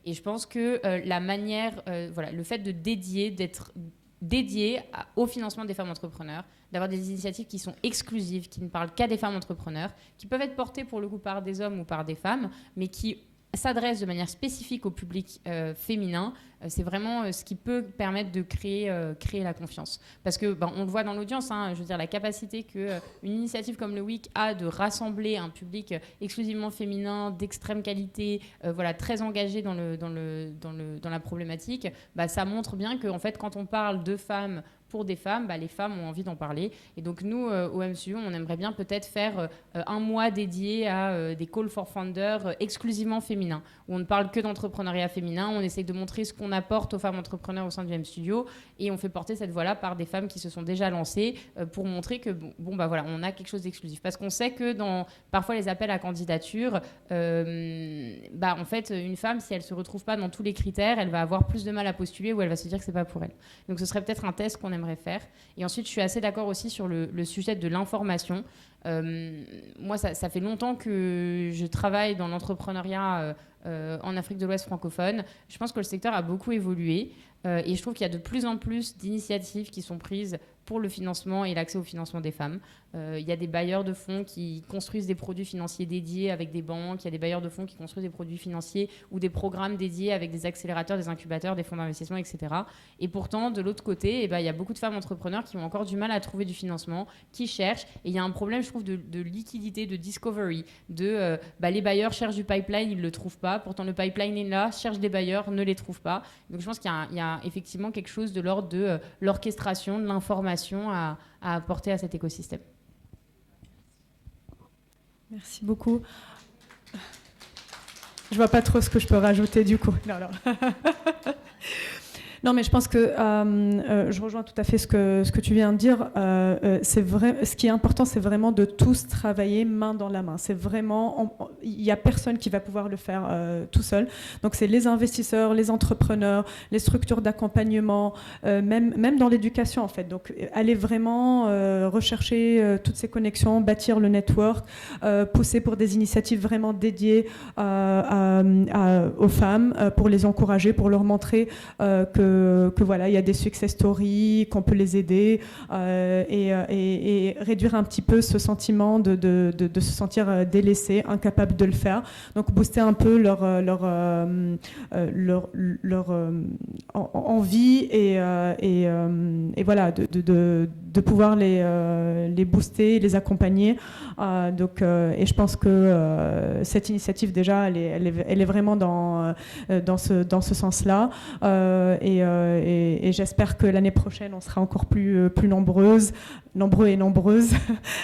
Et je pense que la manière, le fait d'être dédié au financement des femmes entrepreneurs, d'avoir des initiatives qui sont exclusives, qui ne parlent qu'à des femmes entrepreneurs, qui peuvent être portées pour le coup par des hommes ou par des femmes, mais qui s'adressent de manière spécifique au public féminin, c'est vraiment ce qui peut permettre de créer la confiance. Parce que on le voit dans l'audience, je veux dire, la capacité qu'une initiative comme le WIC a de rassembler un public exclusivement féminin, d'extrême qualité, très engagé dans la problématique, ça montre bien que en fait, quand on parle de femmes pour des femmes, les femmes ont envie d'en parler. Et donc nous, au MSU, on aimerait bien peut-être faire un mois dédié à des Call for Founders exclusivement féminins, où on ne parle que d'entrepreneuriat féminin, on essaye de montrer ce qu'on apporte aux femmes entrepreneurs au sein du M-Studio, et on fait porter cette voix-là par des femmes qui se sont déjà lancées pour montrer que on a quelque chose d'exclusif. Parce qu'on sait que dans parfois les appels à candidature, en fait, une femme, si elle ne se retrouve pas dans tous les critères, elle va avoir plus de mal à postuler ou elle va se dire que ce n'est pas pour elle. Donc ce serait peut-être un test qu'on aimerait faire. Et ensuite, je suis assez d'accord aussi sur le sujet de l'information. Moi, ça fait longtemps que je travaille dans l'entrepreneuriat en Afrique de l'Ouest francophone. Je pense que le secteur a beaucoup évolué et je trouve qu'il y a de plus en plus d'initiatives qui sont prises pour le financement et l'accès au financement des femmes. Il y a des bailleurs de fonds qui construisent des produits financiers dédiés avec des banques, il y a des bailleurs de fonds qui construisent des produits financiers ou des programmes dédiés avec des accélérateurs, des incubateurs, des fonds d'investissement, etc. Et pourtant, de l'autre côté, il y a beaucoup de femmes entrepreneurs qui ont encore du mal à trouver du financement, qui cherchent. Et il y a un problème, je trouve, de liquidité, de discovery, les bailleurs cherchent du pipeline, ils ne le trouvent pas. Pourtant, le pipeline est là, cherchent des bailleurs, ne les trouvent pas. Donc, je pense qu'il y a effectivement quelque chose de l'ordre de l'orchestration, de l'information à apporter à cet écosystème. Merci beaucoup. Je vois pas trop ce que je peux rajouter du coup. Non. Non, mais je pense que je rejoins tout à fait ce que tu viens de dire. C'est vrai. Ce qui est important, c'est vraiment de tous travailler main dans la main. C'est vraiment, il n'y a personne qui va pouvoir le faire tout seul. Donc, c'est les investisseurs, les entrepreneurs, les structures d'accompagnement, même dans l'éducation en fait. Donc, aller vraiment rechercher toutes ces connexions, bâtir le network, pousser pour des initiatives vraiment dédiées aux femmes, pour les encourager, pour leur montrer que voilà, il y a des success stories, qu'on peut les aider et réduire un petit peu ce sentiment de se sentir délaissé, incapable de le faire. Donc booster un peu leur envie et voilà, de pouvoir les booster, les accompagner. Et je pense que cette initiative déjà, elle est vraiment dans ce sens-là. Et j'espère que l'année prochaine, on sera encore plus nombreux et nombreuses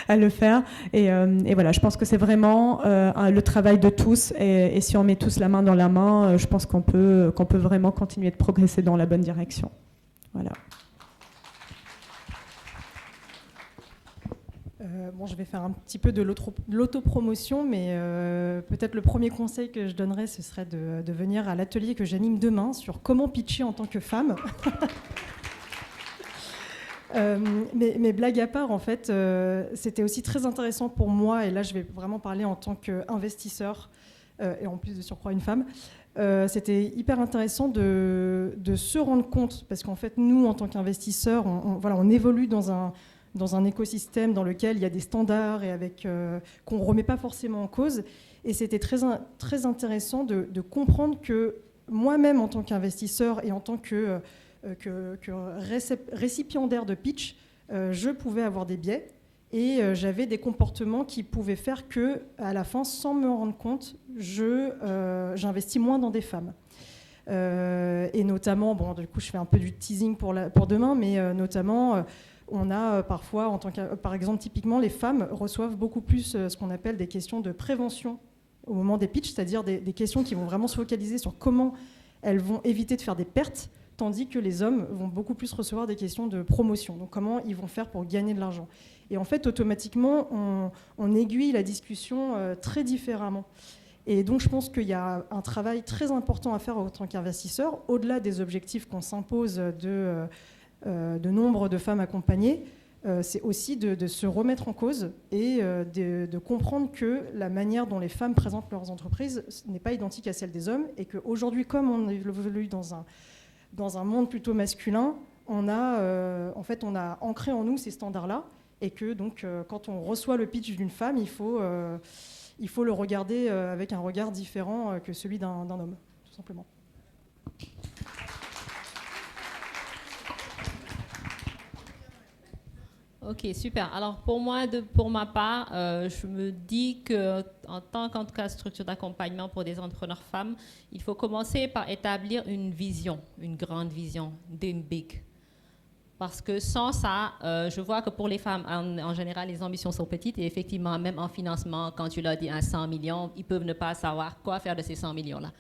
à le faire. Et voilà, je pense que c'est vraiment le travail de tous. Et si on met tous la main dans la main, je pense qu'on peut vraiment continuer de progresser dans la bonne direction. Voilà. Je vais faire un petit peu de l'autopromotion, mais peut-être le premier conseil que je donnerais, ce serait de venir à l'atelier que j'anime demain sur comment pitcher en tant que femme. Mais blague à part, en fait, c'était aussi très intéressant pour moi, et là je vais vraiment parler en tant qu'investisseur, et en plus de surcroît une femme. C'était hyper intéressant de se rendre compte, parce qu'en fait, nous, en tant qu'investisseurs, on évolue dans un écosystème dans lequel il y a des standards et qu'on ne remet pas forcément en cause. Et c'était très, très intéressant de comprendre que moi-même, en tant qu'investisseur et en tant que récipiendaire de pitch, je pouvais avoir des biais et j'avais des comportements qui pouvaient faire que, à la fin, sans me rendre compte, j'investis moins dans des femmes. Et notamment, du coup, je fais un peu du teasing pour demain, mais notamment... on a parfois, par exemple, typiquement, les femmes reçoivent beaucoup plus ce qu'on appelle des questions de prévention au moment des pitchs, c'est-à-dire des questions qui vont vraiment se focaliser sur comment elles vont éviter de faire des pertes, tandis que les hommes vont beaucoup plus recevoir des questions de promotion, donc comment ils vont faire pour gagner de l'argent. Et en fait, automatiquement, on aiguille la discussion très différemment. Et donc, je pense qu'il y a un travail très important à faire en tant qu'investisseur, au-delà des objectifs qu'on s'impose de nombre de femmes accompagnées, c'est aussi de se remettre en cause et de comprendre que la manière dont les femmes présentent leurs entreprises n'est pas identique à celle des hommes et qu'aujourd'hui, comme on évolue dans un monde plutôt masculin, on a ancré en nous ces standards-là et que donc quand on reçoit le pitch d'une femme, il faut le regarder avec un regard différent que celui d'un homme, tout simplement. Ok, super. Alors pour moi, pour ma part, je me dis que en tant qu'en structure d'accompagnement pour des entrepreneurs femmes, il faut commencer par établir une vision, une grande vision, dream big. Parce que sans ça, je vois que pour les femmes, en général, les ambitions sont petites. Et effectivement, même en financement, quand tu leur dis 100 millions, ils peuvent ne pas savoir quoi faire de ces 100 millions-là.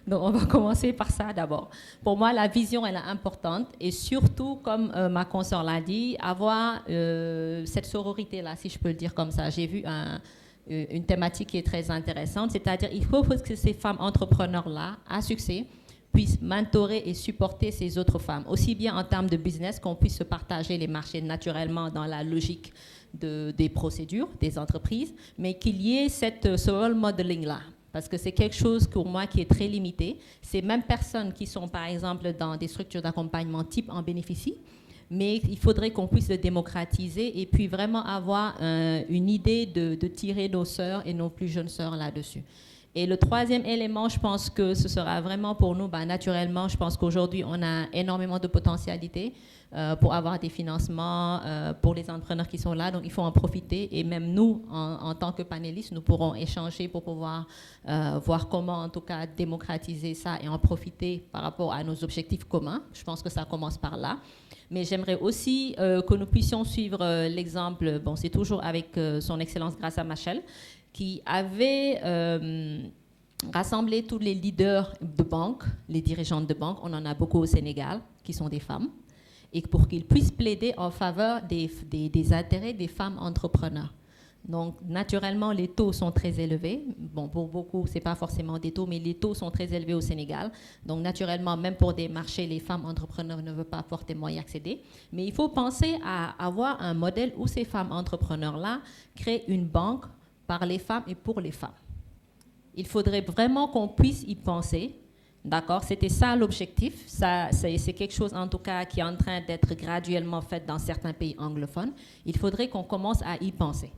Donc, on va commencer par ça d'abord. Pour moi, la vision, elle est importante. Et surtout, comme ma consoeur l'a dit, avoir cette sororité-là, si je peux le dire comme ça. J'ai vu une thématique qui est très intéressante. C'est-à-dire, il faut que ces femmes entrepreneurs-là, à succès, puissent mentorer et supporter ces autres femmes, aussi bien en termes de business qu'on puisse se partager les marchés naturellement dans la logique des procédures, des entreprises, mais qu'il y ait ce role modeling-là. Parce que c'est quelque chose pour moi qui est très limité. Ces mêmes personnes qui sont, par exemple, dans des structures d'accompagnement type en bénéficient, mais il faudrait qu'on puisse le démocratiser et puis vraiment avoir une idée de tirer nos sœurs et nos plus jeunes sœurs là-dessus. Et le troisième élément, je pense que ce sera vraiment pour nous, naturellement, je pense qu'aujourd'hui, on a énormément de potentialités pour avoir des financements pour les entrepreneurs qui sont là. Donc, il faut en profiter. Et même nous, en tant que panélistes, nous pourrons échanger pour pouvoir voir comment, en tout cas, démocratiser ça et en profiter par rapport à nos objectifs communs. Je pense que ça commence par là. Mais j'aimerais aussi que nous puissions suivre l'exemple, bon, c'est toujours avec son Excellence Graça Machel, qui avait rassemblé tous les leaders de banques, les dirigeantes de banques, on en a beaucoup au Sénégal, qui sont des femmes, et pour qu'ils puissent plaider en faveur des intérêts des femmes entrepreneurs. Donc, naturellement, les taux sont très élevés. Bon, pour beaucoup, ce n'est pas forcément des taux, mais les taux sont très élevés au Sénégal. Donc, naturellement, même pour des marchés, les femmes entrepreneurs ne veulent pas fortement y accéder. Mais il faut penser à avoir un modèle où ces femmes entrepreneurs-là créent une banque par les femmes et pour les femmes. Il faudrait vraiment qu'on puisse y penser. D'accord, c'était ça l'objectif. C'est quelque chose, en tout cas, qui est en train d'être graduellement fait dans certains pays anglophones. Il faudrait qu'on commence à y penser.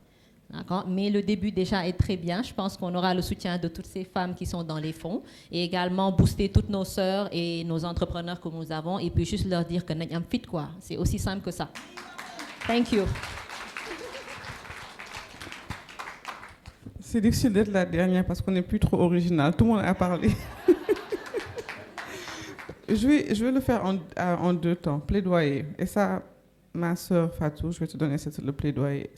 D'accord, mais le début déjà est très bien. Je pense qu'on aura le soutien de toutes ces femmes qui sont dans les fonds et également booster toutes nos sœurs et nos entrepreneurs que nous avons et puis juste leur dire que nous sommes fit, quoi. C'est aussi simple que ça. Thank you. C'est difficile d'être la dernière parce qu'on n'est plus trop original. Tout le monde a parlé. Je vais le faire en deux temps. Plaidoyer. Et ça, ma sœur Fatou, je vais te donner le plaidoyer.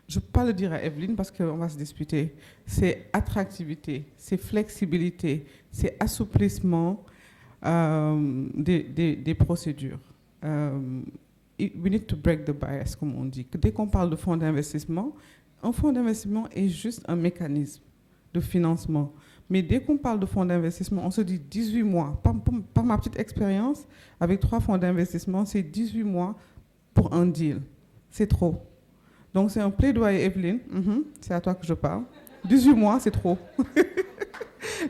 Je ne peux pas le dire à Evelyne parce qu'on va se disputer. C'est attractivité, c'est flexibilité, c'est assouplissement des procédures. We need to break the bias, comme on dit. Dès qu'on parle de fonds d'investissement, un fonds d'investissement est juste un mécanisme de financement. Mais dès qu'on parle de fonds d'investissement, on se dit 18 mois. Par ma petite expérience, avec 3 fonds d'investissement, c'est 18 mois pour un deal. C'est trop. Donc, c'est un plaidoyer, Evelyne. C'est à toi que je parle. 18 mois, c'est trop.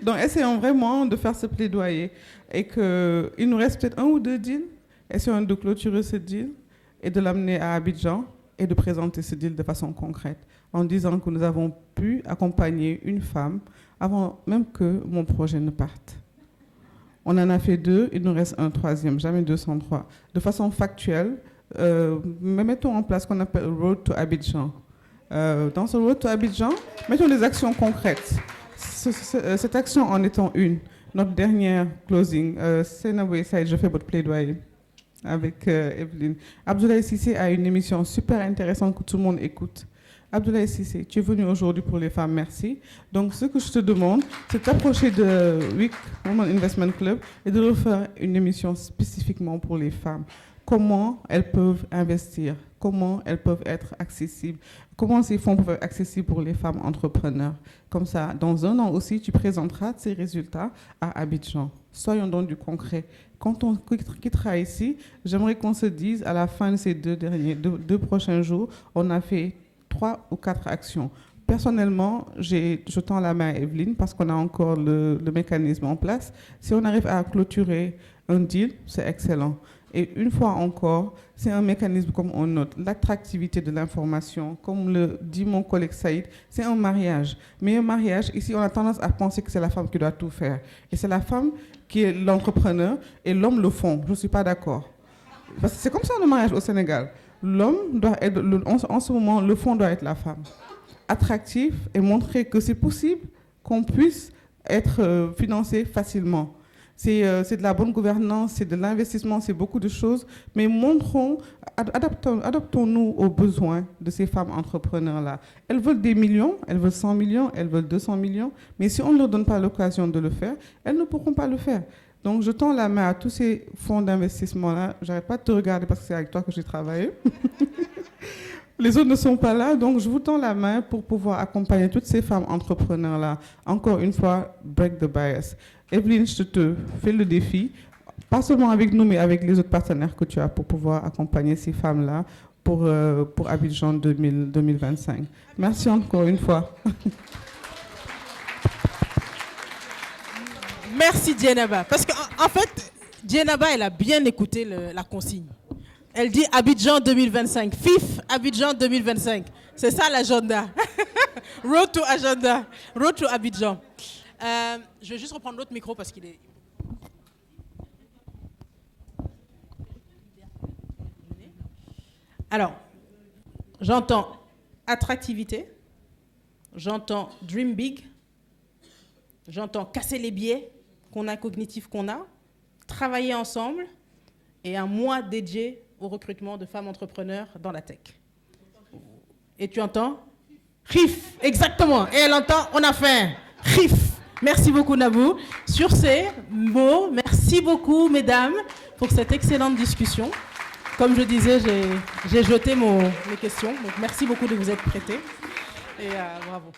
Donc, essayons vraiment de faire ce plaidoyer et qu'il nous reste peut-être 1 ou 2 deals. Essayons de clôturer ce deal et de l'amener à Abidjan et de présenter ce deal de façon concrète en disant que nous avons pu accompagner une femme avant même que mon projet ne parte. On en a fait 2, il nous reste un 3e, jamais 203. De façon factuelle, mettons en place ce qu'on appelle Road to Abidjan. Dans ce Road to Abidjan, mettons des actions concrètes. Cette action en étant une. Notre dernière closing, Senaway Side, je fais votre plaidoyer avec Evelyne. Abdoulaye Cissé a une émission super intéressante que tout le monde écoute. Abdoulaye Cissé, tu es venu aujourd'hui pour les femmes, merci. Donc, ce que je te demande, c'est de t'approcher de WIC, Women Investment Club, et de refaire une émission spécifiquement pour les femmes. Comment elles peuvent investir, comment elles peuvent être accessibles, comment ces fonds peuvent être accessibles pour les femmes entrepreneurs. Comme ça, dans 1 an aussi, tu présenteras ces résultats à Abidjan. Soyons dans du concret. Quand on quittera ici, j'aimerais qu'on se dise, à la fin de ces 2 prochains jours, on a fait 3 ou 4 actions. Personnellement, je tends la main à Evelyne parce qu'on a encore le mécanisme en place. Si on arrive à clôturer un deal, c'est excellent. Et une fois encore, c'est un mécanisme comme on note. L'attractivité de l'information, comme le dit mon collègue Saïd, c'est un mariage. Mais un mariage, ici, on a tendance à penser que c'est la femme qui doit tout faire. Et c'est la femme qui est l'entrepreneur et l'homme le fond. Je ne suis pas d'accord. Parce que c'est comme ça le mariage au Sénégal. L'homme doit être, en ce moment, le fond doit être la femme. Attractif et montrer que c'est possible qu'on puisse être financé facilement. C'est de la bonne gouvernance, c'est de l'investissement, c'est beaucoup de choses. Mais adaptons-nous aux besoins de ces femmes entrepreneurs-là. Elles veulent des millions, elles veulent 100 millions, elles veulent 200 millions. Mais si on ne leur donne pas l'occasion de le faire, elles ne pourront pas le faire. Donc, je tends la main à tous ces fonds d'investissement-là. Je n'arrête pas de te regarder parce que c'est avec toi que j'ai travaillé. Les autres ne sont pas là, donc je vous tends la main pour pouvoir accompagner toutes ces femmes entrepreneurs-là. Encore une fois, break the bias. Evelyne, je te fais le défi, pas seulement avec nous, mais avec les autres partenaires que tu as pour pouvoir accompagner ces femmes-là pour Abidjan 2025. Merci encore une fois. Merci Djenaba. Parce qu'en fait, Djenaba, elle a bien écouté la consigne. Elle dit Abidjan 2025. FIF, Abidjan 2025. C'est ça l'agenda. Road to agenda. Road to Abidjan. Je vais juste reprendre l'autre micro parce qu'il est... Alors, j'entends attractivité, j'entends dream big, j'entends casser les biais cognitifs qu'on a, travailler ensemble et un mois dédié au recrutement de femmes entrepreneurs dans la tech. Et tu entends RIF, exactement. Et elle entend, on a faim. RIF. Merci beaucoup, Nabou. Sur ces mots, merci beaucoup, mesdames, pour cette excellente discussion. Comme je disais, j'ai jeté mes questions. Donc, merci beaucoup de vous être prêtées. Et bravo.